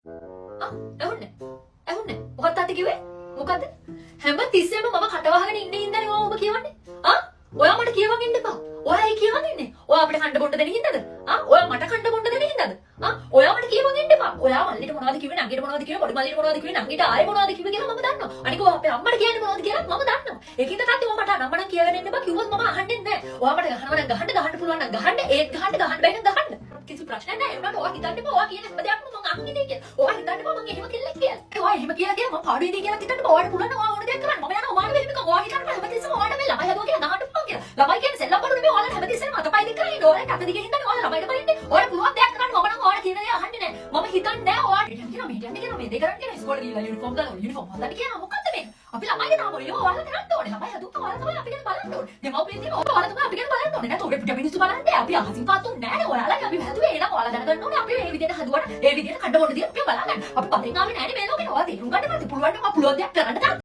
ඇහුන්නේ ඇහුන්නේ මොකක්ද තාත්තේ කිව්වේ මොකද්ද හැම තිස්සෙම මම කට වහගෙන ඉන්නේ ඉඳලා ඔබ කියවන්නේ ඔයා මට කියවන් ඉන්න එපා ඔයා ඇයි කියවන් ඉන්නේ ඔයා අපිට කන්න බොන්න දෙන හින්දාද ඔයා මට කන්න බොන්න දෙන හින්දාද ඔයා මට කියවන් ඉන්න එපා ඔයා මල්ලිට මොනවද කිව්වේ නංගිට මොනවද කිව්වේ පොඩි මල්ලිට මොනවද කිව්වේ නංගිට ආයේ මොනවද කිව්වේ කියලා මම දන්නවා අනික ඔයා අපේ අම්මට කියන්නේ මොනවද කියලා මම දන්නවා ඒකින්ද තාත්තේ ඔයා මට නම්ම නම් කියගෙන ඉන්න එපා කිව්වොත් මම අහන්නේ නැහැ ඔයා මට ගහනවා නම් ගහන්න පුළුවන් නම් ගහන්න ඒත් ගහන්න බැහැ නම් ගහන්න කිසි ප්‍රශ්නයක් නැහැ ඒ වුණාට ඔයා හිතන්න එපා ඔයා කියන හැම දෙයක්ම මම අහන්නේ කියලා ඔයා හිතන්න එපා මම එහෙම කෙල්ලෙක් කියලා ඔයා එහෙම කියලා මම පාඩුවේදී කියලා හිතන්න එපා ඔයාට පුළුවන් නම් ඔයා ඕන දෙයක් කරන්න මම යනවා ඔයාට වෙලිම ඔයා හිතන්න එපා හැමතිස්සෙම ඔයාට මේ ළමයි හදුවා කියලා ගහන්න පුළුවන් කියලා ළමයි කියන්නේ සෙල්ලම් බඩු නෙමෙයි ඔයාලා හැමතිස්සෙම අතපය දෙක කරලා ඉන්න ඔයාලා අත දිගේ හිටන්නේ ඔයාලා ළමයිට බලින්නේ ඔයාට පුළුවන් දෙයක් කරන්න මම නම් ඔයාලා කියන දේ අහන්නේ නැහැ මම හිතන්නේ නැහැ ඔයාට කියනවා මෙහෙට යන්න මේ දෙක කරන්න කියන ඉස්කෝලේ ගිහලා යුනිෆෝම් දාලා යුනිෆෝම් හදන්න කියනවා මොකද්ද මේ අපි ළමයිගේ තාම ඔය ඔයාලා කරන්න ඕනේ ළමයි හදුවා ඔයාලා තමයි අපි ගැන බලන්න ඕනේ දෙමව්පියන් තියෙන ඔයාලා තමයි අපි ගැන බලන්න ඕනේ නැත්නම් ඔය පිට මිනිස්සු බලන්නේ අපි අහසින් පාතුන් නැහැ ඔයාලා අපි හැදුවේ එහෙනම් ඔයාලා දැනගන්න ඕනේ අපි මේ විදිහට හදුවට ඒ විදිහට කඩ බොන්න දිලා අපි බලාගන්න අපි පතෙන් ආවේ නැහැ නේ මේ ලෝකේ ඔයාලා තේරුම් ගන්න පුළුවන් නම් පුළුවන් දෙයක් කරන්න